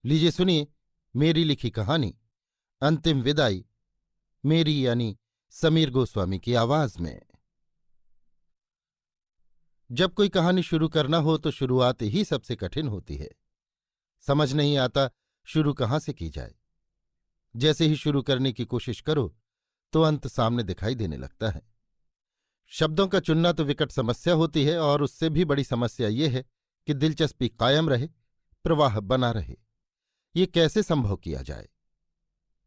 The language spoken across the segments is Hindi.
लीजिए सुनिए मेरी लिखी कहानी अंतिम विदाई, मेरी यानी समीर गोस्वामी की आवाज में। जब कोई कहानी शुरू करना हो तो शुरुआत ही सबसे कठिन होती है। समझ नहीं आता शुरू कहाँ से की जाए। जैसे ही शुरू करने की कोशिश करो तो अंत सामने दिखाई देने लगता है। शब्दों का चुनना तो विकट समस्या होती है, और उससे भी बड़ी समस्या ये है कि दिलचस्पी कायम रहे, प्रवाह बना रहे। ये कैसे संभव किया जाए?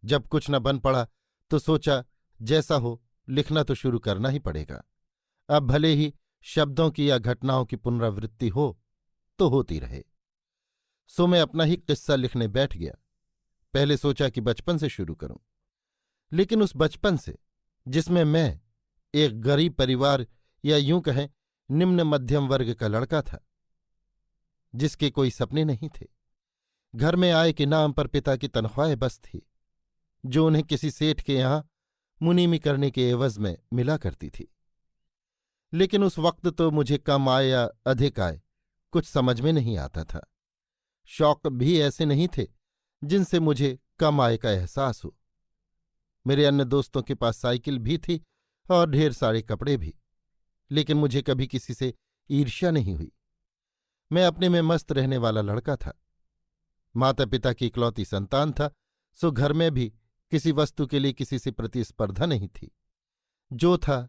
जब कुछ न बन पड़ा तो सोचा जैसा हो लिखना तो शुरू करना ही पड़ेगा। अब भले ही शब्दों की या घटनाओं की पुनरावृत्ति हो तो होती रहे। सो मैं अपना ही किस्सा लिखने बैठ गया। पहले सोचा कि बचपन से शुरू करूं, लेकिन उस बचपन से जिसमें मैं एक गरीब परिवार या यूं कहें निम्न मध्यम वर्ग का लड़का था, जिसके कोई सपने नहीं थे। घर में आय के नाम पर पिता की तनख्वाहें बस थी, जो उन्हें किसी सेठ के यहां मुनीमी करने के एवज में मिला करती थी। लेकिन उस वक्त तो मुझे कम आय या अधिक आय कुछ समझ में नहीं आता था। शौक भी ऐसे नहीं थे जिनसे मुझे कम आय का एहसास हो। मेरे अन्य दोस्तों के पास साइकिल भी थी और ढेर सारे कपड़े भी, लेकिन मुझे कभी किसी से ईर्ष्या नहीं हुई। मैं अपने में मस्त रहने वाला लड़का था। माता पिता की इकलौती संतान था, सो घर में भी किसी वस्तु के लिए किसी से प्रतिस्पर्धा नहीं थी। जो था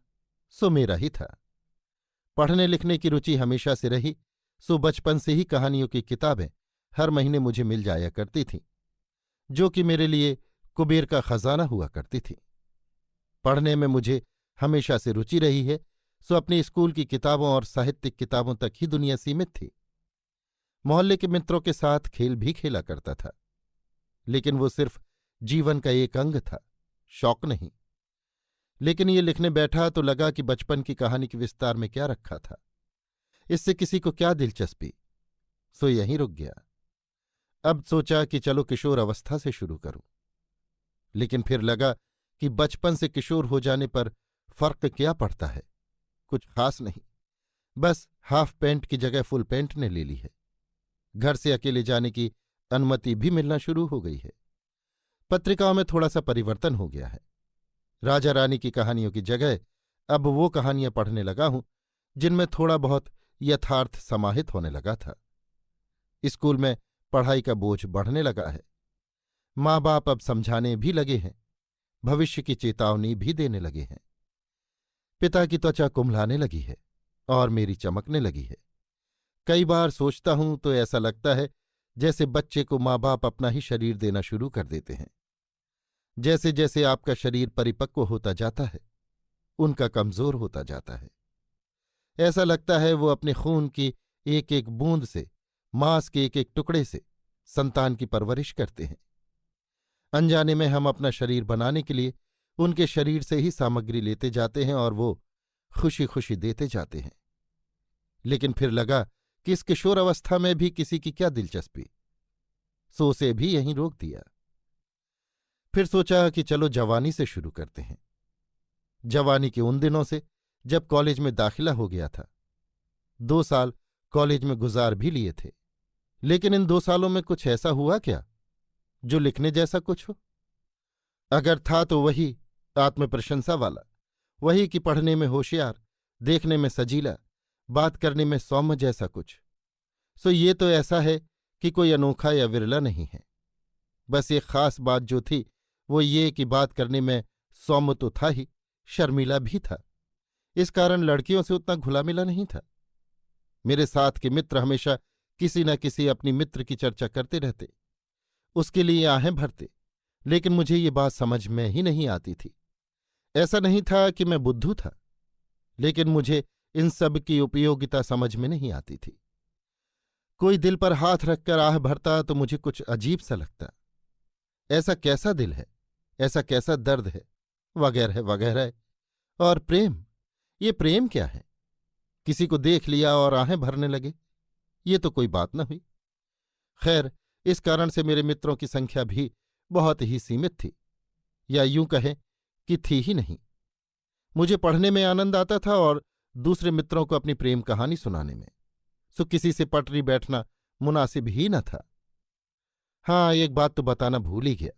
सो मेरा ही था। पढ़ने लिखने की रुचि हमेशा से रही, सो बचपन से ही कहानियों की किताबें हर महीने मुझे मिल जाया करती थीं, जो कि मेरे लिए कुबेर का खजाना हुआ करती थी। पढ़ने में मुझे हमेशा से रुचि रही है, सो अपनी स्कूल की किताबों और साहित्यिक किताबों तक ही दुनिया सीमित थी। मोहल्ले के मित्रों के साथ खेल भी खेला करता था, लेकिन वो सिर्फ जीवन का एक अंग था, शौक नहीं। लेकिन ये लिखने बैठा तो लगा कि बचपन की कहानी के विस्तार में क्या रखा था, इससे किसी को क्या दिलचस्पी। सो यहीं रुक गया। अब सोचा कि चलो किशोर अवस्था से शुरू करूं, लेकिन फिर लगा कि बचपन से किशोर हो जाने पर फर्क क्या पड़ता है, कुछ खास नहीं। बस हाफ पैंट की जगह फुल पैंट ने ले ली है। घर से अकेले जाने की अनुमति भी मिलना शुरू हो गई है। पत्रिकाओं में थोड़ा सा परिवर्तन हो गया है। राजा रानी की कहानियों की जगह अब वो कहानियां पढ़ने लगा हूं जिनमें थोड़ा बहुत यथार्थ समाहित होने लगा था। स्कूल में पढ़ाई का बोझ बढ़ने लगा है। माँ बाप अब समझाने भी लगे हैं, भविष्य की चेतावनी भी देने लगे हैं। पिता की त्वचा कुम्हलाने लगी है और मेरी चमकने लगी है। कई बार सोचता हूं तो ऐसा लगता है जैसे बच्चे को माँ बाप अपना ही शरीर देना शुरू कर देते हैं। जैसे जैसे आपका शरीर परिपक्व होता जाता है, उनका कमजोर होता जाता है। ऐसा लगता है वो अपने खून की एक एक बूंद से, मांस के एक एक टुकड़े से संतान की परवरिश करते हैं। अनजाने में हम अपना शरीर बनाने के लिए उनके शरीर से ही सामग्री लेते जाते हैं और वो खुशी खुशी देते जाते हैं। लेकिन फिर लगा कि इस किशोर अवस्था में भी किसी की क्या दिलचस्पी, सो उसे भी यहीं रोक दिया। फिर सोचा कि चलो जवानी से शुरू करते हैं। जवानी के उन दिनों से जब कॉलेज में दाखिला हो गया था। 2 साल कॉलेज में गुजार भी लिए थे, लेकिन इन 2 सालों में कुछ ऐसा हुआ क्या जो लिखने जैसा कुछ हो? अगर था तो वही आत्मप्रशंसा वाला, वही कि पढ़ने में होशियार, देखने में सजीला, बात करने में सौम्य जैसा कुछ। सो ये तो ऐसा है कि कोई अनोखा या विरला नहीं है। बस एक खास बात जो थी वो ये कि बात करने में सौम्य तो था ही, शर्मीला भी था। इस कारण लड़कियों से उतना घुला मिला नहीं था। मेरे साथ के मित्र हमेशा किसी न किसी अपनी मित्र की चर्चा करते रहते, उसके लिए आहें भरते, लेकिन मुझे ये बात समझ में ही नहीं आती थी। ऐसा नहीं था कि मैं बुद्धू था, लेकिन मुझे इन सब की उपयोगिता समझ में नहीं आती थी। कोई दिल पर हाथ रखकर आह भरता तो मुझे कुछ अजीब सा लगता। ऐसा कैसा दिल है, ऐसा कैसा दर्द है, वगैरह वगैरह। और प्रेम, ये प्रेम क्या है? किसी को देख लिया और आहें भरने लगे, ये तो कोई बात न हुई। खैर, इस कारण से मेरे मित्रों की संख्या भी बहुत ही सीमित थी, या यूं कहें कि थी ही नहीं। मुझे पढ़ने में आनंद आता था और दूसरे मित्रों को अपनी प्रेम कहानी सुनाने में, सो किसी से पटरी बैठना मुनासिब ही न था। हाँ, एक बात तो बताना भूल ही गया।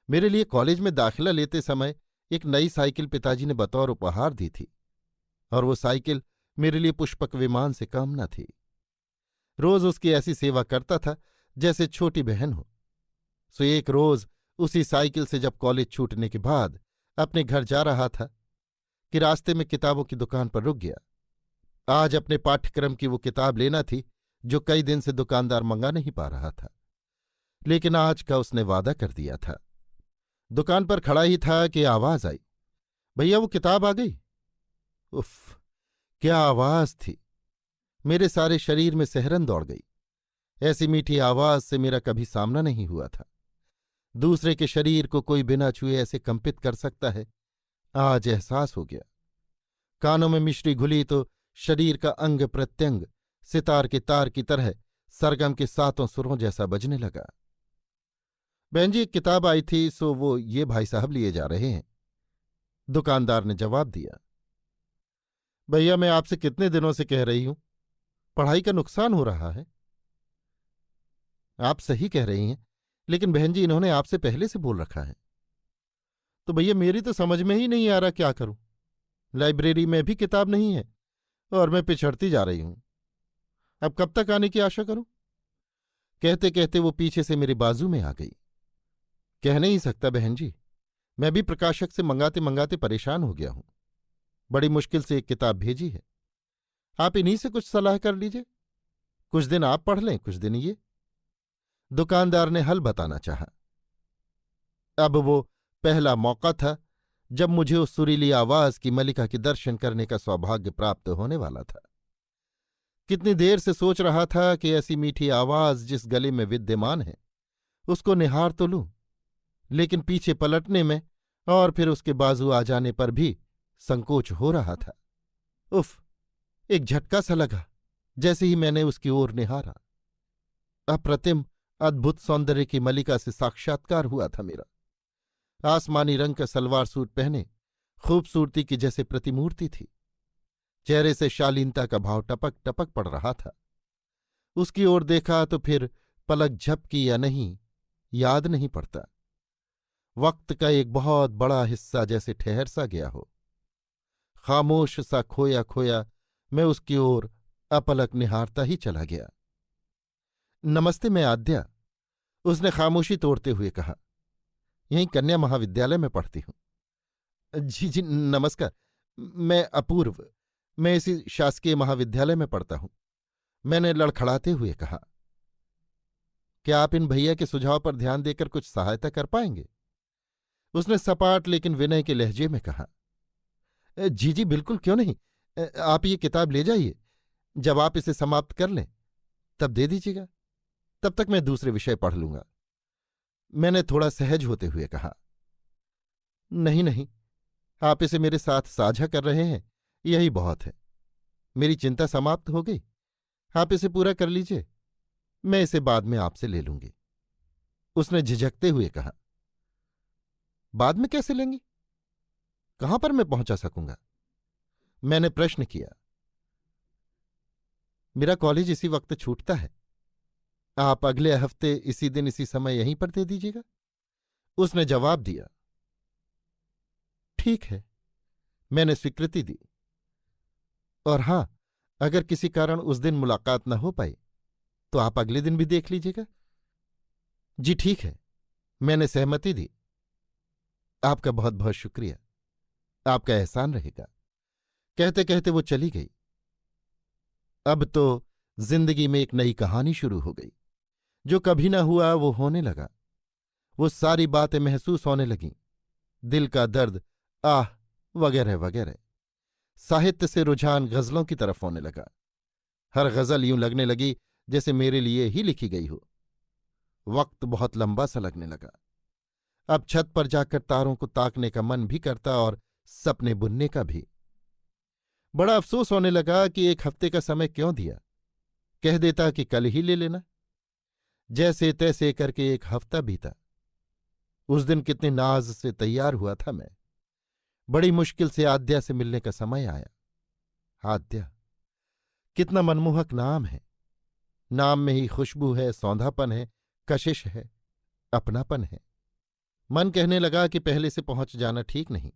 मेरे लिए कॉलेज में दाखिला लेते समय एक नई साइकिल पिताजी ने बतौर उपहार दी थी, और वो साइकिल मेरे लिए पुष्पक विमान से कम न थी। रोज उसकी ऐसी सेवा करता था जैसे छोटी बहन हो। सो एक रोज उसी साइकिल से जब कॉलेज छूटने के बाद अपने घर जा रहा था कि रास्ते में किताबों की दुकान पर रुक गया। आज अपने पाठ्यक्रम की वो किताब लेना थी जो कई दिन से दुकानदार मंगा नहीं पा रहा था, लेकिन आज का उसने वादा कर दिया था। दुकान पर खड़ा ही था कि आवाज आई, भैया वो किताब आ गई। उफ, क्या आवाज थी! मेरे सारे शरीर में सिहरन दौड़ गई। ऐसी मीठी आवाज से मेरा कभी सामना नहीं हुआ था। दूसरे के शरीर को कोई बिना छुए ऐसे कंपित कर सकता है, आज एहसास हो गया। कानों में मिश्री घुली तो शरीर का अंग प्रत्यंग सितार के तार की तरह सरगम के सातों सुरों जैसा बजने लगा। बहन जी, एक किताब आई थी, सो वो ये भाई साहब लिए जा रहे हैं, दुकानदार ने जवाब दिया। भैया, मैं आपसे कितने दिनों से कह रही हूं, पढ़ाई का नुकसान हो रहा है। आप सही कह रही हैं, लेकिन बहन जी इन्होंने आपसे पहले से बोल रखा है। तो भैया मेरी तो समझ में ही नहीं आ रहा क्या करूं। लाइब्रेरी में भी किताब नहीं है और मैं पिछड़ती जा रही हूं। अब कब तक आने की आशा करूं? कहते कहते वो पीछे से मेरी बाजू में आ गई। कह नहीं सकता बहन जी, मैं भी प्रकाशक से मंगाते मंगाते परेशान हो गया हूं। बड़ी मुश्किल से एक किताब भेजी है। आप इन्हीं से कुछ सलाह कर लीजिए। कुछ दिन आप पढ़ लें, कुछ दिन ये। दुकानदार ने हल बताना चाहा। अब वो पहला मौका था जब मुझे उस सुरीली आवाज की मलिका के दर्शन करने का सौभाग्य प्राप्त होने वाला था। कितनी देर से सोच रहा था कि ऐसी मीठी आवाज जिस गले में विद्यमान है उसको निहार तो लूं, लेकिन पीछे पलटने में और फिर उसके बाजू आ जाने पर भी संकोच हो रहा था। उफ, एक झटका सा लगा जैसे ही मैंने उसकी ओर निहारा। अप्रतिम अद्भुत सौंदर्य की मलिका से साक्षात्कार हुआ था मेरा। आसमानी रंग का सलवार सूट पहने खूबसूरती की जैसे प्रतिमूर्ति थी। चेहरे से शालीनता का भाव टपक टपक पड़ रहा था। उसकी ओर देखा तो फिर पलक झपकी या नहीं याद नहीं पड़ता। वक्त का एक बहुत बड़ा हिस्सा जैसे ठहर सा गया हो। खामोश सा खोया खोया मैं उसकी ओर अपलक निहारता ही चला गया। नमस्ते, मैं आद्या, उसने खामोशी तोड़ते हुए कहा। यहीं कन्या महाविद्यालय में पढ़ती हूं। जी जी नमस्कार, मैं अपूर्व, मैं इसी शासकीय महाविद्यालय में पढ़ता हूं, मैंने लड़खड़ाते हुए कहा। क्या आप इन भैया के सुझाव पर ध्यान देकर कुछ सहायता कर पाएंगे? उसने सपाट लेकिन विनय के लहजे में कहा। जी जी बिल्कुल, क्यों नहीं। आप ये किताब ले जाइए, जब आप इसे समाप्त कर लें तब दे दीजिएगा, तब तक मैं दूसरे विषय पढ़ लूंगा। मैंने थोड़ा सहज होते हुए कहा। नहीं नहीं, आप इसे मेरे साथ साझा कर रहे हैं, यही बहुत है। मेरी चिंता समाप्त हो गई। आप इसे पूरा कर लीजिए, मैं इसे बाद में आपसे ले लूंगी, उसने झिझकते हुए कहा। बाद में कैसे लेंगी? कहां पर मैं पहुंचा सकूंगा? मैंने प्रश्न किया। मेरा कॉलेज इसी वक्त छूटता है, आप अगले हफ्ते इसी दिन इसी समय यहीं पर दे दीजिएगा, उसने जवाब दिया। ठीक है, मैंने स्वीकृति दी। और हां, अगर किसी कारण उस दिन मुलाकात न हो पाई तो आप अगले दिन भी देख लीजिएगा। जी ठीक है, मैंने सहमति दी। आपका बहुत बहुत शुक्रिया, आपका एहसान रहेगा। कहते कहते वो चली गई। अब तो जिंदगी में एक नई कहानी शुरू हो गई। जो कभी ना हुआ वो होने लगा। वो सारी बातें महसूस होने लगीं, दिल का दर्द, आह, वगैरह वगैरह। साहित्य से रुझान गजलों की तरफ होने लगा। हर गजल यूं लगने लगी जैसे मेरे लिए ही लिखी गई हो। वक्त बहुत लंबा सा लगने लगा। अब छत पर जाकर तारों को ताकने का मन भी करता और सपने बुनने का भी। बड़ा अफसोस होने लगा कि एक हफ्ते का समय क्यों दिया, कह देता कि कल ही ले लेना। जैसे तैसे करके एक हफ्ता बीता। उस दिन कितने नाज से तैयार हुआ था मैं। बड़ी मुश्किल से आद्या से मिलने का समय आया। आद्या, कितना मनमोहक नाम है। नाम में ही खुशबू है, सौंधापन है, कशिश है। अपनापन है। मन कहने लगा कि पहले से पहुंच जाना ठीक नहीं।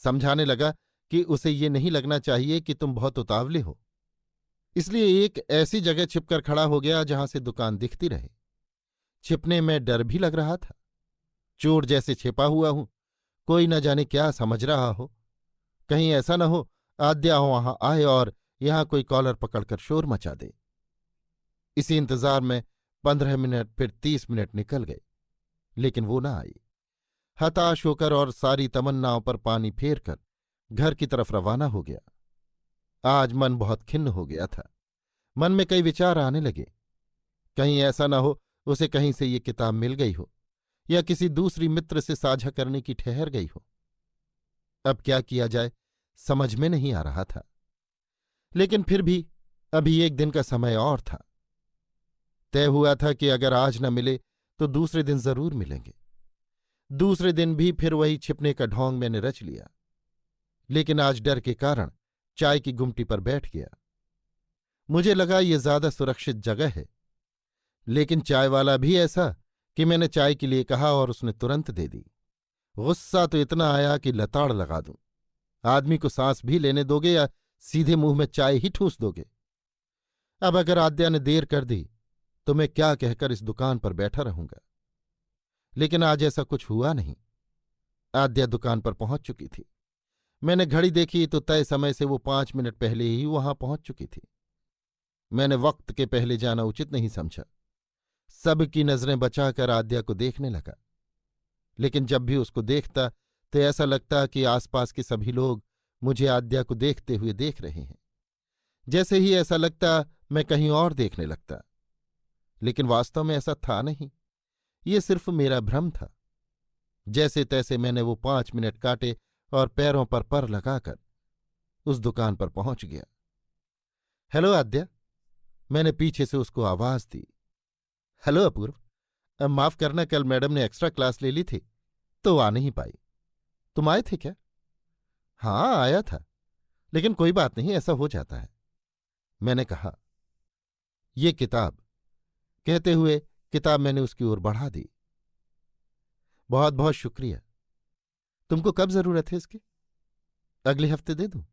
समझाने लगा कि उसे ये नहीं लगना चाहिए कि तुम बहुत उतावले हो, इसलिए एक ऐसी जगह छिपकर खड़ा हो गया जहां से दुकान दिखती रहे। छिपने में डर भी लग रहा था। चोर जैसे छिपा हुआ हूं, कोई न जाने क्या समझ रहा हो। कहीं ऐसा न हो आद्या वहां आए और यहां कोई कॉलर पकड़कर शोर मचा दे। इसी इंतजार में 15 मिनट फिर 30 मिनट निकल गए, लेकिन वो न आई। हताश होकर और सारी तमन्नाओं पर पानी फेरकर घर की तरफ रवाना हो गया। आज मन बहुत खिन्न हो गया था। मन में कई विचार आने लगे। कहीं ऐसा न हो उसे कहीं से ये किताब मिल गई हो या किसी दूसरी मित्र से साझा करने की ठहर गई हो। अब क्या किया जाए समझ में नहीं आ रहा था। लेकिन फिर भी अभी एक दिन का समय और था। तय हुआ था कि अगर आज न मिले तो दूसरे दिन जरूर मिलेंगे। दूसरे दिन भी फिर वही छिपने का ढोंग मैंने रच लिया, लेकिन आज डर के कारण चाय की गुमटी पर बैठ गया। मुझे लगा ये ज्यादा सुरक्षित जगह है, लेकिन चाय वाला भी ऐसा कि मैंने चाय के लिए कहा और उसने तुरंत दे दी। गुस्सा तो इतना आया कि लताड़ लगा दूं। आदमी को सांस भी लेने दोगे या सीधे मुंह में चाय ही ठूंस दोगे? अब अगर आद्या ने देर कर दी तो मैं क्या कहकर इस दुकान पर बैठा रहूंगा। लेकिन आज ऐसा कुछ हुआ नहीं। आद्या दुकान पर पहुंच चुकी थी। मैंने घड़ी देखी तो तय समय से वो 5 मिनट पहले ही वहां पहुंच चुकी थी। मैंने वक्त के पहले जाना उचित नहीं समझा। सबकी नजरें बचाकर आद्या को देखने लगा, लेकिन जब भी उसको देखता तो ऐसा लगता कि आसपास के सभी लोग मुझे आद्या को देखते हुए देख रहे हैं। जैसे ही ऐसा लगता मैं कहीं और देखने लगता, लेकिन वास्तव में ऐसा था नहीं। ये सिर्फ मेरा भ्रम था। जैसे तैसे मैंने वो 5 मिनट काटे और पैरों पर लगाकर उस दुकान पर पहुंच गया। हेलो आद्या, मैंने पीछे से उसको आवाज दी। हेलो अपूर्व, माफ करना, कल मैडम ने एक्स्ट्रा क्लास ले ली थी तो आ नहीं पाई। तुम आए थे क्या? हाँ आया था, लेकिन कोई बात नहीं, ऐसा हो जाता है, मैंने कहा। ये किताब, कहते हुए किताब मैंने उसकी ओर बढ़ा दी। बहुत बहुत शुक्रिया। तुमको कब जरूरत है इसकी? अगले हफ्ते दे दूं,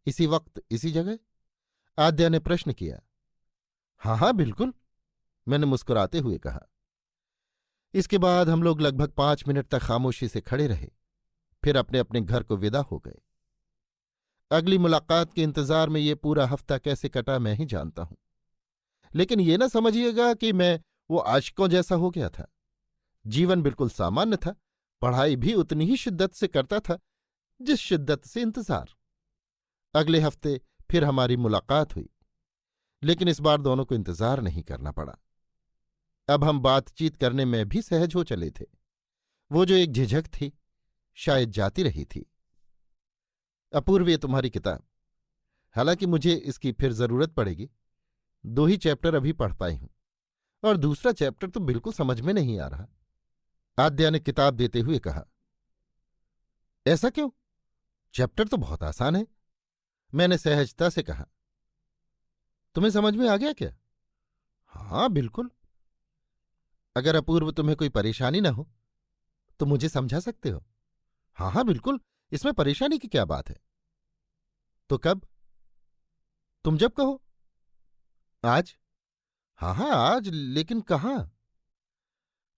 इसी वक्त इसी जगह? आद्या ने प्रश्न किया। हाँ हाँ बिल्कुल, मैंने मुस्कुराते हुए कहा। इसके बाद हम लोग लगभग 5 मिनट तक खामोशी से खड़े रहे, फिर अपने अपने घर को विदा हो गए। अगली मुलाकात के इंतजार में ये पूरा हफ्ता कैसे कटा मैं ही जानता हूं। लेकिन ये न समझिएगा कि मैं वो आशिकों जैसा हो गया था। जीवन बिल्कुल सामान्य था। पढ़ाई भी उतनी ही शिद्दत से करता था जिस शिद्दत से इंतजार। अगले हफ्ते फिर हमारी मुलाकात हुई, लेकिन इस बार दोनों को इंतजार नहीं करना पड़ा। अब हम बातचीत करने में भी सहज हो चले थे। वो जो एक झिझक थी शायद जाती रही थी। अपूर्व, ये तुम्हारी किताब, हालांकि मुझे इसकी फिर जरूरत पड़ेगी। 2 ही चैप्टर अभी पढ़ पाई हूं और दूसरा चैप्टर तो बिल्कुल समझ में नहीं आ रहा। आद्या ने किताब देते हुए कहा। ऐसा क्यों? चैप्टर तो बहुत आसान है, मैंने सहजता से कहा। तुम्हें समझ में आ गया क्या? हाँ बिल्कुल। अगर अपूर्व तुम्हें कोई परेशानी ना हो तो मुझे समझा सकते हो। हाँ हाँ बिल्कुल, इसमें परेशानी की क्या बात है। तो कब? तुम जब कहो। आज? हाँ हाँ आज, लेकिन कहाँ?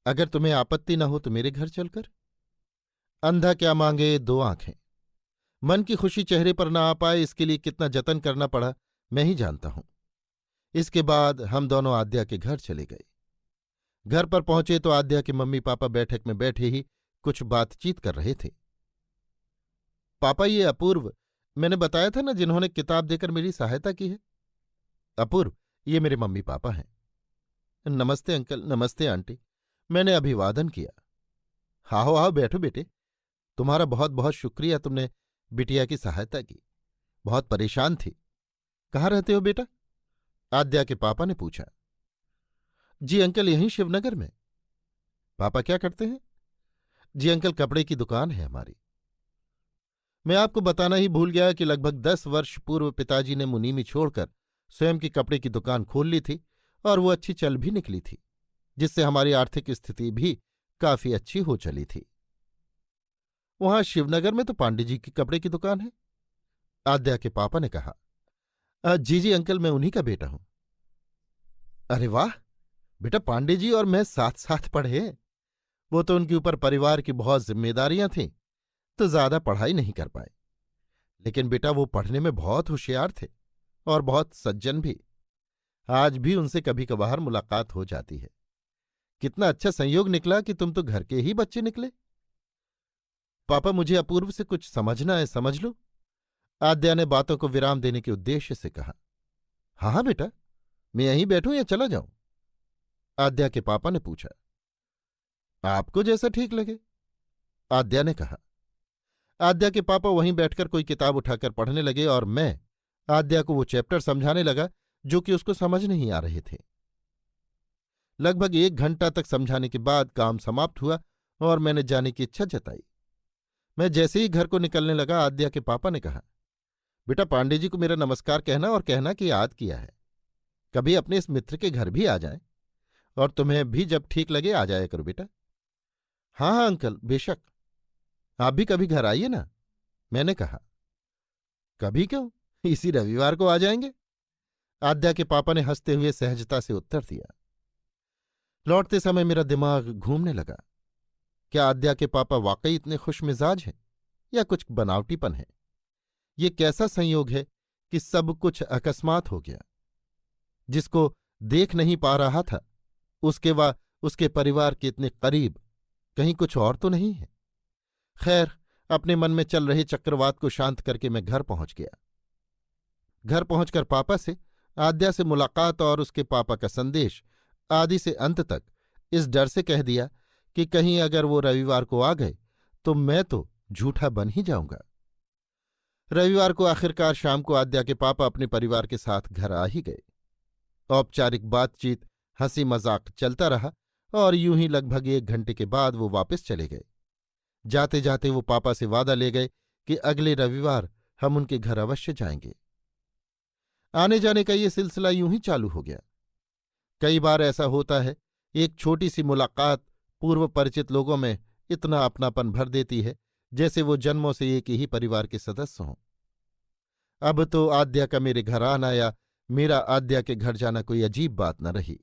अगर तुम्हें आपत्ति न हो तो मेरे घर चलकर। अंधा क्या मांगे 2 आंखें। मन की खुशी चेहरे पर ना आ पाए इसके लिए कितना जतन करना पड़ा मैं ही जानता हूं। इसके बाद हम दोनों आद्या के घर चले गए। घर पर पहुंचे तो आद्या के मम्मी पापा बैठक में बैठे ही कुछ बातचीत कर रहे थे। पापा, ये अपूर्व, मैंने बताया था ना, जिन्होंने किताब देकर मेरी सहायता की है। अपूर्व, ये मेरे मम्मी पापा हैं। नमस्ते अंकल। नमस्ते आंटी, मैंने अभिवादन किया। आओ आओ बैठो बेटे। तुम्हारा बहुत बहुत शुक्रिया, तुमने बिटिया की सहायता की। बहुत परेशान थी। कहाँ रहते हो बेटा? आद्या के पापा ने पूछा। जी अंकल, यहीं शिवनगर में। पापा क्या करते हैं? जी अंकल, कपड़े की दुकान है हमारी। मैं आपको बताना ही भूल गया कि लगभग 10 वर्ष पूर्व पिताजी ने मुनीमी छोड़कर स्वयं की कपड़े की दुकान खोल ली थी और वो अच्छी चल भी निकली थी। जिससे हमारी आर्थिक स्थिति भी काफी अच्छी हो चली थी। वहां शिवनगर में तो पांडे जी की कपड़े की दुकान है, आद्या के पापा ने कहा। जी जी अंकल, मैं उन्हीं का बेटा हूं। अरे वाह बेटा, पांडे जी और मैं साथ साथ पढ़े हैं। वो तो उनके ऊपर परिवार की बहुत जिम्मेदारियां थीं, तो ज्यादा पढ़ाई नहीं कर पाए। लेकिन बेटा वो पढ़ने में बहुत होशियार थे और बहुत सज्जन भी। आज भी उनसे कभी कभार मुलाकात हो जाती है। कितना अच्छा संयोग निकला कि तुम तो घर के ही बच्चे निकले। पापा, मुझे अपूर्व से कुछ समझना है, समझ लो, आद्या ने बातों को विराम देने के उद्देश्य से कहा। हाँ हाँ बेटा, मैं यहीं बैठूं या चला जाऊं? आद्या के पापा ने पूछा। आपको जैसा ठीक लगे, आद्या ने कहा। आद्या के पापा वहीं बैठकर कोई किताब उठाकर पढ़ने लगे और मैं आद्या को वो चैप्टर समझाने लगा जो कि उसको समझ नहीं आ रहे थे। लगभग 1 घंटा तक समझाने के बाद काम समाप्त हुआ और मैंने जाने की इच्छा जताई। मैं जैसे ही घर को निकलने लगा, आद्या के पापा ने कहा, बेटा पांडे जी को मेरा नमस्कार कहना और कहना कि याद किया है। कभी अपने इस मित्र के घर भी आ जाएं, और तुम्हें भी जब ठीक लगे आ जाया करो बेटा। हाँ हाँ अंकल, बेशक। आप भी कभी घर आइए ना, मैंने कहा। कभी क्यों, इसी रविवार को आ जाएंगे, आद्या के पापा ने हंसते हुए सहजता से उत्तर दिया। लौटते समय मेरा दिमाग घूमने लगा। क्या आद्या के पापा वाकई इतने खुशमिजाज हैं या कुछ बनावटीपन है? ये कैसा संयोग है कि सब कुछ अकस्मात हो गया। जिसको देख नहीं पा रहा था उसके व उसके परिवार के इतने करीब कहीं कुछ और तो नहीं है। खैर, अपने मन में चल रहे चक्रवात को शांत करके मैं घर पहुंच गया। घर पहुंचकर पापा से, आद्या से मुलाकात और उसके पापा का संदेश आदि से अंत तक इस डर से कह दिया कि कहीं अगर वो रविवार को आ गए तो मैं तो झूठा बन ही जाऊंगा। रविवार को आखिरकार शाम को आद्या के पापा अपने परिवार के साथ घर आ ही गए। औपचारिक बातचीत, हंसी मजाक चलता रहा और यूं ही लगभग 1 घंटे के बाद वो वापस चले गए। जाते जाते वो पापा से वादा ले गए कि अगले रविवार हम उनके घर अवश्य जाएंगे। आने जाने का ये सिलसिला यूं ही चालू हो गया। कई बार ऐसा होता है, एक छोटी सी मुलाकात पूर्व परिचित लोगों में इतना अपनापन भर देती है जैसे वो जन्मों से एक ही परिवार के सदस्य हों। अब तो आद्या का मेरे घर आना या मेरा आद्या के घर जाना कोई अजीब बात न रही।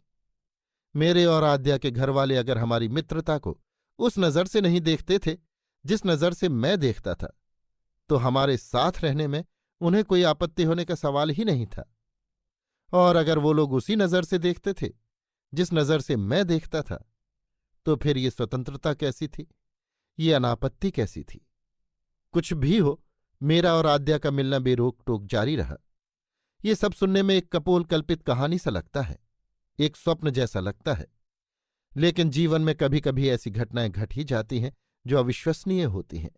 मेरे और आद्या के घर वाले अगर हमारी मित्रता को उस नज़र से नहीं देखते थे जिस नज़र से मैं देखता था, तो हमारे साथ रहने में उन्हें कोई आपत्ति होने का सवाल ही नहीं था। और अगर वो लोग उसी नज़र से देखते थे जिस नज़र से मैं देखता था, तो फिर ये स्वतंत्रता कैसी थी, ये अनापत्ति कैसी थी? कुछ भी हो, मेरा और आद्या का मिलना बेरोक टोक जारी रहा। ये सब सुनने में एक कपोल कल्पित कहानी सा लगता है, एक स्वप्न जैसा लगता है, लेकिन जीवन में कभी कभी ऐसी घटनाएं घट ही जाती हैं जो अविश्वसनीय होती हैं।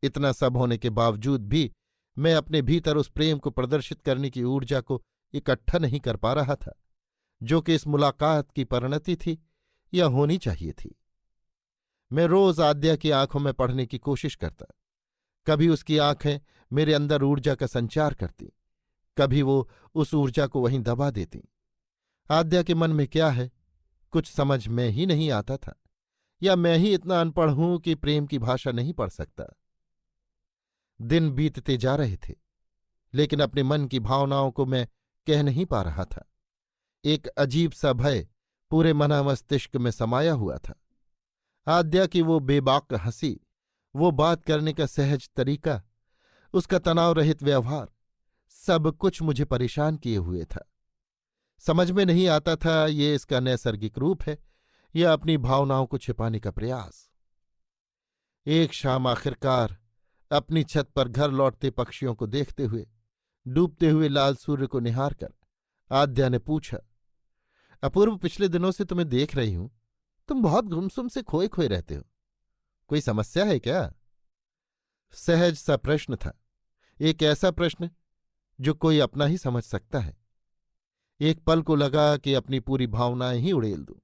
इतना सब होने के बावजूद भी मैं अपने भीतर उस प्रेम को प्रदर्शित करने की ऊर्जा को इकट्ठा नहीं कर पा रहा था जो कि इस मुलाकात की परिणति थी या होनी चाहिए थी। मैं रोज आद्या की आंखों में पढ़ने की कोशिश करता। कभी उसकी आंखें मेरे अंदर ऊर्जा का संचार करती, कभी वो उस ऊर्जा को वहीं दबा देती। आद्या के मन में क्या है कुछ समझ में ही नहीं आता था, या मैं ही इतना अनपढ़ हूं कि प्रेम की भाषा नहीं पढ़ सकता। दिन बीतते जा रहे थे, लेकिन अपने मन की भावनाओं को मैं कह नहीं पा रहा था। एक अजीब सा भय पूरे मना मस्तिष्क में समाया हुआ था। आद्या की वो बेबाक हंसी, वो बात करने का सहज तरीका, उसका तनाव रहित व्यवहार, सब कुछ मुझे परेशान किए हुए था। समझ में नहीं आता था ये इसका नैसर्गिक रूप है या अपनी भावनाओं को छिपाने का प्रयास। एक शाम आखिरकार अपनी छत पर घर लौटते पक्षियों को देखते हुए, डूबते हुए लाल सूर्य को निहार कर आद्या ने पूछा, अपूर्व, पिछले दिनों से तुम्हें देख रही हूं, तुम बहुत गुमसुम से खोए खोए रहते हो, कोई समस्या है क्या? सहज सा प्रश्न था, एक ऐसा प्रश्न जो कोई अपना ही समझ सकता है। एक पल को लगा कि अपनी पूरी भावनाएं ही उड़ेल दूं,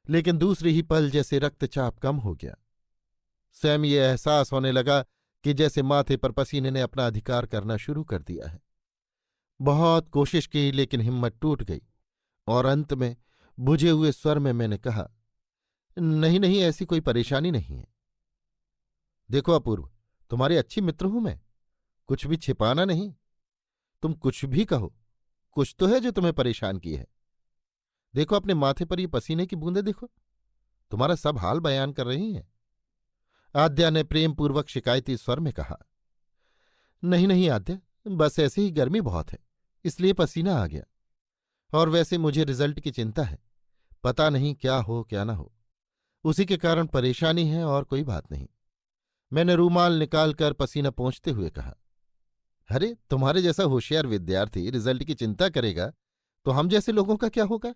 लेकिन दूसरी ही पल जैसे रक्तचाप कम हो गया। स्वयं ये एहसास होने लगा कि जैसे माथे पर पसीने ने अपना अधिकार करना शुरू कर दिया है। बहुत कोशिश की लेकिन हिम्मत टूट गई और अंत में बुझे हुए स्वर में मैंने कहा, नहीं नहीं, ऐसी कोई परेशानी नहीं है। देखो अपूर्व, तुम्हारी अच्छी मित्र हूं मैं, कुछ भी छिपाना नहीं। तुम कुछ भी कहो, कुछ तो है जो तुम्हें परेशान की है। देखो अपने माथे पर ये पसीने की बूंदें देखो, तुम्हारा सब हाल बयान कर रही हैं। आद्या ने प्रेमपूर्वक शिकायती स्वर में कहा, नहीं नहीं आद्या, बस ऐसे ही गर्मी बहुत है, इसलिए पसीना आ गया। और वैसे मुझे रिजल्ट की चिंता है, पता नहीं क्या हो क्या ना हो, उसी के कारण परेशानी है और कोई बात नहीं। मैंने रूमाल निकालकर पसीना पोंछते हुए कहा, अरे तुम्हारे जैसा होशियार विद्यार्थी रिजल्ट की चिंता करेगा तो हम जैसे लोगों का क्या होगा?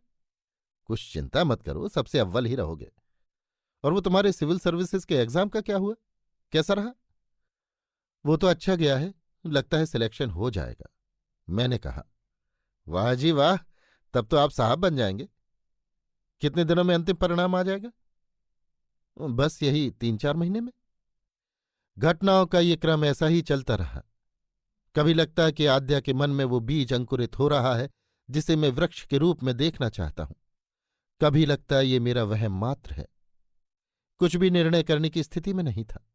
कुछ चिंता मत करो, सबसे अव्वल ही रहोगे। और वो तुम्हारे सिविल सर्विसेज के एग्जाम का क्या हुआ, कैसा रहा? वो तो अच्छा गया है, लगता है सिलेक्शन हो जाएगा। मैंने कहा, वाह जी वाह, तब तो आप साहब बन जाएंगे। कितने दिनों में अंतिम परिणाम आ जाएगा? बस यही 3-4 महीने में। घटनाओं का ये क्रम ऐसा ही चलता रहा। कभी लगता है कि आद्या के मन में वो बीज अंकुरित हो रहा है जिसे मैं वृक्ष के रूप में देखना चाहता हूं। कभी लगता है ये मेरा वहम मात्र है, कुछ भी निर्णय करने की स्थिति में नहीं था।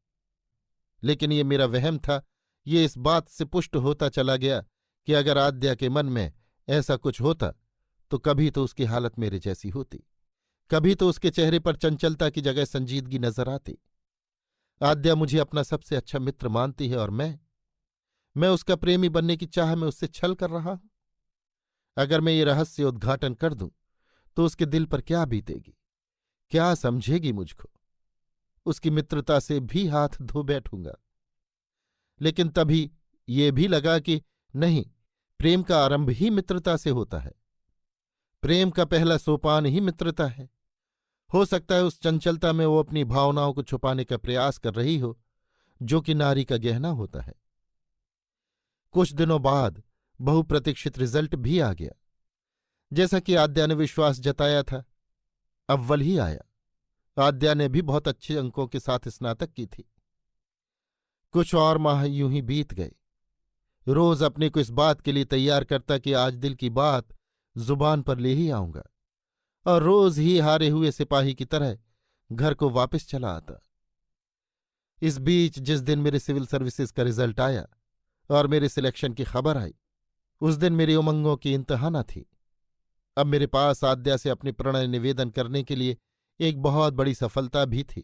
लेकिन ये मेरा वहम था, ये इस बात से पुष्ट होता चला गया कि अगर आद्या के मन में ऐसा कुछ होता तो कभी तो उसकी हालत मेरे जैसी होती, कभी तो उसके चेहरे पर चंचलता की जगह संजीदगी नजर आती। आद्या मुझे अपना सबसे अच्छा मित्र मानती है और मैं उसका प्रेमी बनने की चाह में उससे छल कर रहा हूं। अगर मैं ये रहस्य उद्घाटन कर दूं तो उसके दिल पर क्या बीतेगी, क्या समझेगी मुझको? उसकी मित्रता से भी हाथ धो बैठूंगा। लेकिन तभी ये भी लगा कि नहीं, प्रेम का आरंभ ही मित्रता से होता है, प्रेम का पहला सोपान ही मित्रता है। हो सकता है उस चंचलता में वो अपनी भावनाओं को छुपाने का प्रयास कर रही हो, जो कि नारी का गहना होता है। कुछ दिनों बाद बहुप्रतीक्षित रिजल्ट भी आ गया। जैसा कि आद्या ने विश्वास जताया था, अव्वल ही आया। आद्या ने भी बहुत अच्छे अंकों के साथ स्नातक की थी। कुछ और माह यूं ही बीत गए। रोज अपने को इस बात के लिए तैयार करता कि आज दिल की बात जुबान पर ले ही आऊंगा, और रोज ही हारे हुए सिपाही की तरह घर को वापस चला आता। इस बीच जिस दिन मेरे सिविल सर्विसेज का रिजल्ट आया और मेरे सिलेक्शन की खबर आई, उस दिन मेरी उमंगों की इंतहा न थी। अब मेरे पास आद्या से अपनी प्रणय निवेदन करने के लिए एक बहुत बड़ी सफलता भी थी।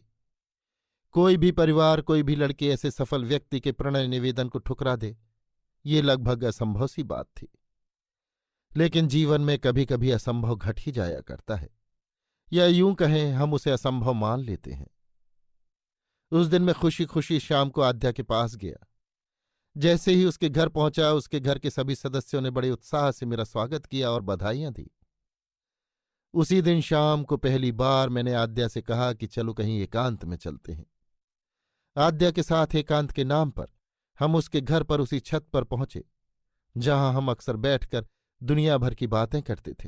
कोई भी परिवार, कोई भी लड़की ऐसे सफल व्यक्ति के प्रणय निवेदन को ठुकरा दे, ये लगभग असंभव सी बात थी। लेकिन जीवन में कभी कभी असंभव घट ही जाया करता है, या यूं कहें हम उसे असंभव मान लेते हैं। उस दिन मैं खुशी खुशी शाम को आद्या के पास गया। जैसे ही उसके घर पहुंचा, उसके घर के सभी सदस्यों ने बड़े उत्साह से मेरा स्वागत किया और बधाइयां दी। उसी दिन शाम को पहली बार मैंने आद्या से कहा कि चलो कहीं एकांत में चलते हैं। आद्या के साथ एकांत के नाम पर हम उसके घर पर उसी छत पर पहुंचे जहां हम अक्सर बैठकर दुनिया भर की बातें करते थे।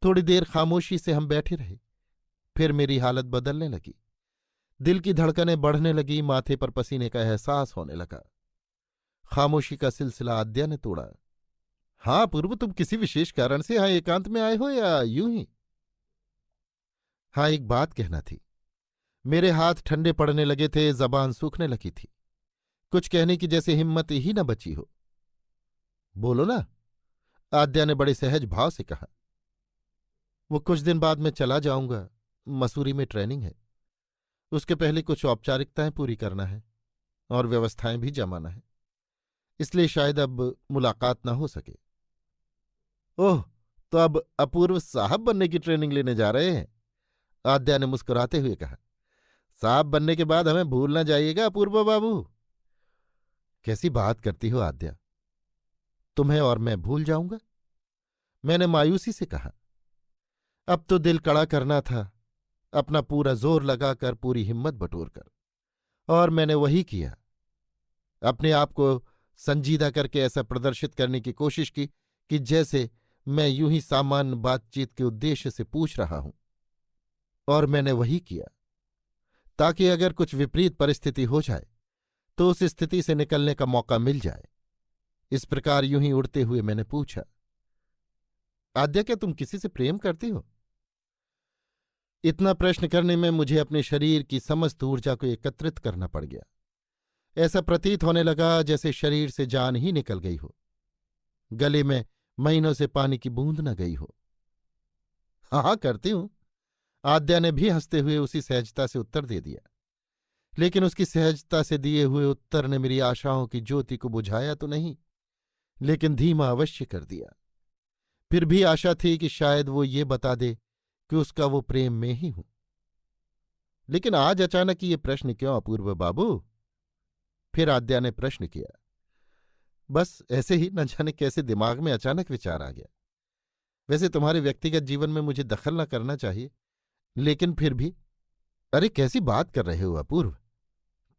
थोड़ी देर खामोशी से हम बैठे रहे, फिर मेरी हालत बदलने लगी। दिल की धड़कनें बढ़ने लगी, माथे पर पसीने का एहसास होने लगा। खामोशी का सिलसिला आद्या ने तोड़ा। हाँ पूर्व, तुम किसी विशेष कारण से यहां एकांत में आए हो या यूं ही? हाँ, एक बात कहना थी। मेरे हाथ ठंडे पड़ने लगे थे, जबान सूखने लगी थी, कुछ कहने की जैसे हिम्मत ही न बची हो। बोलो ना, आद्या ने बड़े सहज भाव से कहा। वो कुछ दिन बाद मैं चला जाऊंगा, मसूरी में ट्रेनिंग है। उसके पहले कुछ औपचारिकताएं पूरी करना है और व्यवस्थाएं भी जमाना है, इसलिए शायद अब मुलाकात ना हो सके। ओह, तो अब अपूर्व साहब बनने की ट्रेनिंग लेने जा रहे हैं? आद्या ने मुस्कुराते हुए कहा। साहब बनने के बाद हमें भूल ना जाइएगा अपूर्व बाबू। कैसी बात करती हो आद्या, तुम्हें और मैं भूल जाऊंगा? मैंने मायूसी से कहा। अब तो दिल कड़ा करना था, अपना पूरा जोर लगाकर, पूरी हिम्मत बटोरकर, और मैंने वही किया। अपने आप को संजीदा करके ऐसा प्रदर्शित करने की कोशिश की कि जैसे मैं यूं ही सामान्य बातचीत के उद्देश्य से पूछ रहा हूं। और मैंने वही किया ताकि अगर कुछ विपरीत परिस्थिति हो जाए तो उस स्थिति से निकलने का मौका मिल जाए। इस प्रकार यूं ही उड़ते हुए मैंने पूछा, आद्या, क्या तुम किसी से प्रेम करती हो? इतना प्रश्न करने में मुझे अपने शरीर की समस्त ऊर्जा को एकत्रित करना पड़ गया। ऐसा प्रतीत होने लगा जैसे शरीर से जान ही निकल गई हो, गले में महीनों से पानी की बूंद न गई हो। हाँ हाँ, करती हूं। आद्या ने भी हंसते हुए उसी सहजता से उत्तर दे दिया। लेकिन उसकी सहजता से दिए हुए उत्तर ने मेरी आशाओं की ज्योति को बुझाया तो नहीं, लेकिन धीमा अवश्य कर दिया। फिर भी आशा थी कि शायद वो ये बता दे कि उसका वो प्रेम में ही हूं। लेकिन आज अचानक ये प्रश्न क्यों अपूर्व बाबू? फिर आद्या ने प्रश्न किया। बस ऐसे ही, न जाने कैसे दिमाग में अचानक विचार आ गया। वैसे तुम्हारे व्यक्तिगत जीवन में मुझे दखल न करना चाहिए, लेकिन फिर भी। अरे कैसी बात कर रहे हो अपूर्व?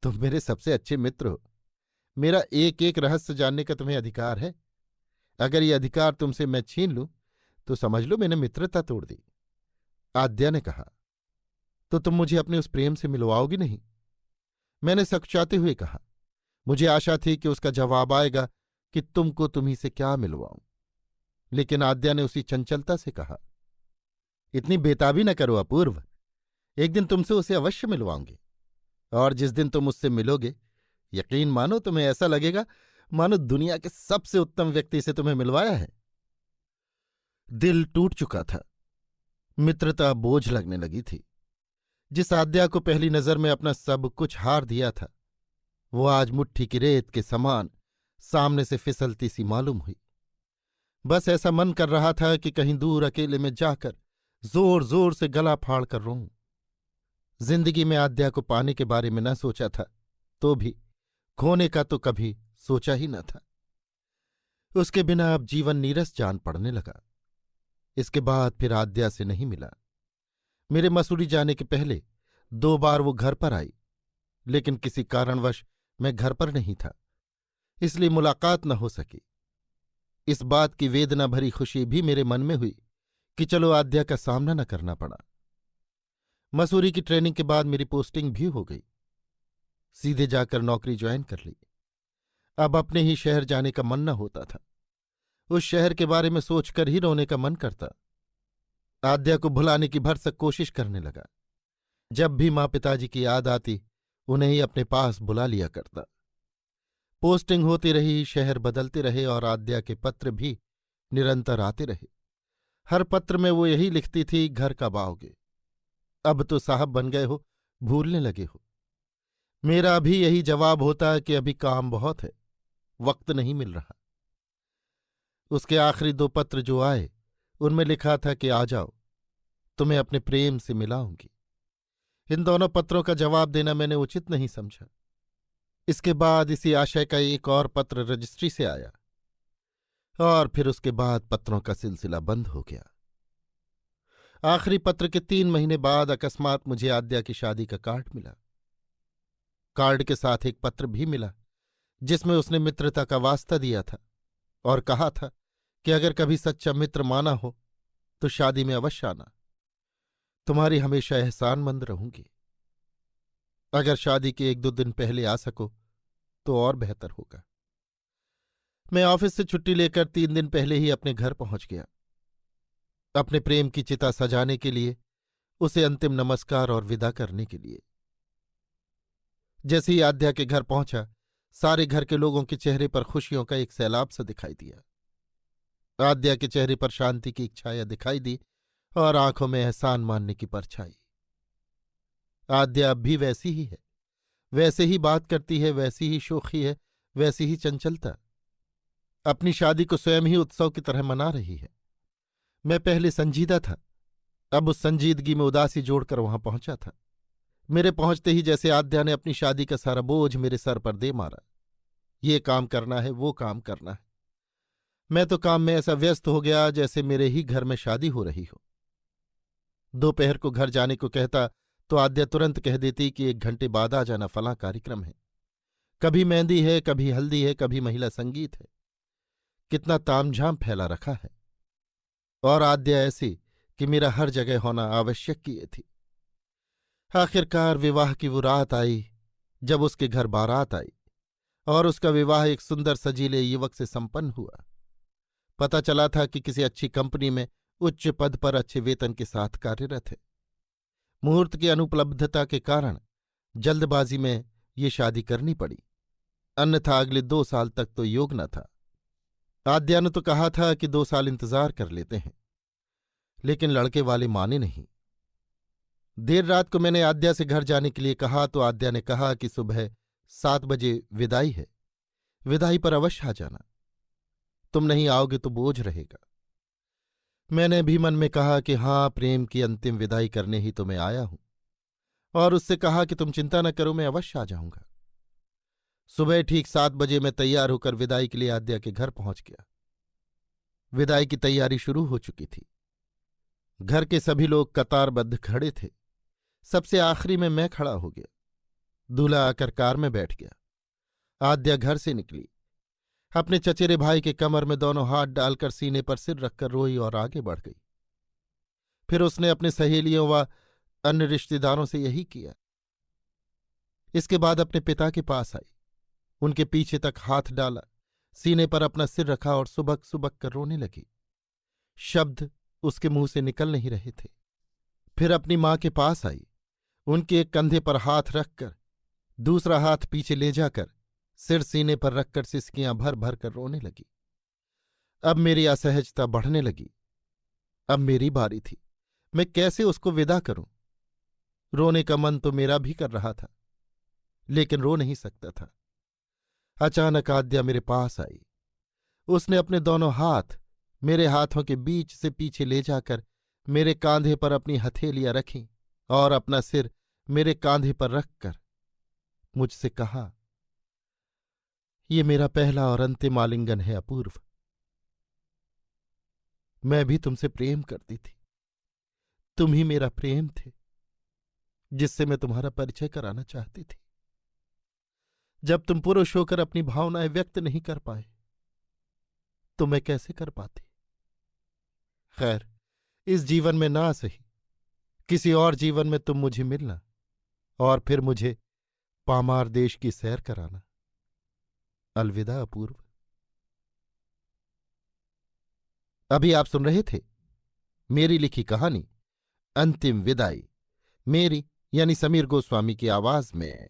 तुम मेरे सबसे अच्छे मित्र हो। मेरा एक एक रहस्य जानने का तुम्हें अधिकार है। अगर ये अधिकार तुमसे मैं छीन लूं तो समझ लो मैंने मित्रता तोड़ दी। आद्या ने कहा। तो तुम मुझे अपने उस प्रेम से मिलवाओगी नहीं? मैंने सकुचाते हुए कहा। मुझे आशा थी कि उसका जवाब आएगा कि तुमको तुम्ही से क्या मिलवाऊं, लेकिन आद्या ने उसी चंचलता से कहा। इतनी बेताबी न करो अपूर्व। एक दिन तुमसे उसे अवश्य मिलवाऊंगी, और जिस दिन तुम उससे मिलोगे, यकीन मानो तुम्हें ऐसा लगेगा मानो दुनिया के सबसे उत्तम व्यक्ति से तुम्हें मिलवाया है। दिल टूट चुका था। मित्रता बोझ लगने लगी थी। जिस आद्या को पहली नजर में अपना सब कुछ हार दिया था, वो आज मुट्ठी की रेत के समान सामने से फिसलती सी मालूम हुई। बस ऐसा मन कर रहा था कि कहीं दूर अकेले में जाकर जोर जोर से गला फाड़ कर रोऊं। जिंदगी में आद्या को पाने के बारे में न सोचा था, तो भी खोने का तो कभी सोचा ही न था। उसके बिना अब जीवन नीरस जान पड़ने लगा। इसके बाद फिर आद्या से नहीं मिला। मेरे मसूरी जाने के पहले 2 बार वो घर पर आई, लेकिन किसी कारणवश मैं घर पर नहीं था, इसलिए मुलाकात न हो सकी। इस बात की वेदना भरी खुशी भी मेरे मन में हुई कि चलो आद्या का सामना न करना पड़ा। मसूरी की ट्रेनिंग के बाद मेरी पोस्टिंग भी हो गई। सीधे जाकर नौकरी ज्वाइन कर ली। अब अपने ही शहर जाने का मन न होता था। उस शहर के बारे में सोचकर ही रोने का मन करता। आद्या को भुलाने की भरसक कोशिश करने लगा। जब भी माँ पिताजी की याद आती, उन्हें ही अपने पास बुला लिया करता। पोस्टिंग होती रही, शहर बदलते रहे और आद्या के पत्र भी निरंतर आते रहे। हर पत्र में वो यही लिखती थी, घर कब आओगे? अब तो साहब बन गए हो, भूलने लगे हो। मेरा भी यही जवाब होता कि अभी काम बहुत है, वक्त नहीं मिल रहा। उसके आखिरी 2 पत्र जो आए, उनमें लिखा था कि आ जाओ, तुम्हें अपने प्रेम से मिलाऊंगी। इन दोनों पत्रों का जवाब देना मैंने उचित नहीं समझा। इसके बाद इसी आशय का एक और पत्र रजिस्ट्री से आया, और फिर उसके बाद पत्रों का सिलसिला बंद हो गया। आखिरी पत्र के 3 महीने बाद अकस्मात मुझे आद्या की शादी का कार्ड मिला। कार्ड के साथ एक पत्र भी मिला, जिसमें उसने मित्रता का वास्ता दिया था और कहा था कि अगर कभी सच्चा मित्र माना हो तो शादी में अवश्य आना। तुम्हारी हमेशा एहसानमंद रहूंगी। अगर शादी के 1-2 दिन पहले आ सको तो और बेहतर होगा। मैं ऑफिस से छुट्टी लेकर 3 दिन पहले ही अपने घर पहुंच गया, अपने प्रेम की चिता सजाने के लिए, उसे अंतिम नमस्कार और विदा करने के लिए। जैसे ही आद्या के घर पहुंचा, सारे घर के लोगों के चेहरे पर खुशियों का एक सैलाब सा दिखाई दिया। आद्या के चेहरे पर शांति की एक छाया दिखाई दी और आंखों में एहसान मानने की परछाई। आद्या अब भी वैसी ही है, वैसे ही बात करती है, वैसी ही शोखी है, वैसी ही चंचलता। अपनी शादी को स्वयं ही उत्सव की तरह मना रही है। मैं पहले संजीदा था, अब उस संजीदगी में उदासी जोड़कर वहां पहुंचा था। मेरे पहुंचते ही जैसे आद्या ने अपनी शादी का सारा बोझ मेरे सर पर दे मारा। ये काम करना है, वो काम करना है। मैं तो काम में ऐसा व्यस्त हो गया जैसे मेरे ही घर में शादी हो रही हो। दोपहर को घर जाने को कहता तो आद्या तुरंत कह देती कि 1 घंटे बाद आ जाना, फलां कार्यक्रम है। कभी मेहंदी है, कभी हल्दी है, कभी महिला संगीत है। कितना तामझाम फैला रखा है। और आद्या ऐसी कि मेरा हर जगह होना आवश्यक किए थी। आखिरकार विवाह की वो रात आई जब उसके घर बारात आई और उसका विवाह एक सुंदर सजीले युवक से संपन्न हुआ। पता चला था कि किसी अच्छी कंपनी में उच्च पद पर अच्छे वेतन के साथ कार्यरत है। मुहूर्त की अनुपलब्धता के कारण जल्दबाजी में ये शादी करनी पड़ी, अन्यथा अगले 2 साल तक तो योग न था। आद्या ने तो कहा था कि 2 साल इंतजार कर लेते हैं, लेकिन लड़के वाले माने नहीं। देर रात को मैंने आद्या से घर जाने के लिए कहा तो आद्या ने कहा कि सुबह 7 बजे विदाई है, विदाई पर अवश्य आ जाना। तुम नहीं आओगे तो बोझ रहेगा। मैंने भी मन में कहा कि हाँ, प्रेम की अंतिम विदाई करने ही तो मैं आया हूं, और उससे कहा कि तुम चिंता न करो, मैं अवश्य आ जाऊंगा। सुबह ठीक 7 बजे मैं तैयार होकर विदाई के लिए आद्या के घर पहुंच गया। विदाई की तैयारी शुरू हो चुकी थी। घर के सभी लोग कतारबद्ध खड़े थे। सबसे आखिरी में मैं खड़ा हो गया। दूल्हा आकर कार में बैठ गया। आद्या घर से निकली, अपने चचेरे भाई के कमर में दोनों हाथ डालकर सीने पर सिर रखकर रोई और आगे बढ़ गई। फिर उसने अपने सहेलियों व अन्य रिश्तेदारों से यही किया। इसके बाद अपने पिता के पास आई, उनके पीछे तक हाथ डाला, सीने पर अपना सिर रखा और सुबक सुबक कर रोने लगी। शब्द उसके मुंह से निकल नहीं रहे थे। फिर अपनी मां के पास आई, उनके एक कंधे पर हाथ रखकर दूसरा हाथ पीछे ले जाकर सिर सीने पर रखकर सिसकियां भर भर कर रोने लगी। अब मेरी असहजता बढ़ने लगी। अब मेरी बारी थी, मैं कैसे उसको विदा करूं। रोने का मन तो मेरा भी कर रहा था, लेकिन रो नहीं सकता था। अचानक आद्या मेरे पास आई। उसने अपने दोनों हाथ मेरे हाथों के बीच से पीछे ले जाकर मेरे कांधे पर अपनी हथेलियां रखीं और अपना सिर मेरे कांधे पर रखकर मुझसे कहा, ये मेरा पहला और अंतिम आलिंगन है अपूर्व। मैं भी तुमसे प्रेम करती थी, तुम ही मेरा प्रेम थे, जिससे मैं तुम्हारा परिचय कराना चाहती थी। जब तुम पुरुष होकर अपनी भावनाएं व्यक्त नहीं कर पाए तो मैं कैसे कर पाती। खैर, इस जीवन में ना सही, किसी और जीवन में तुम मुझे मिलना और फिर मुझे पामार देश की सैर कराना। अलविदा अपूर्व। अभी आप सुन रहे थे मेरी लिखी कहानी अंतिम विदाई, मेरी यानी समीर गोस्वामी की आवाज में।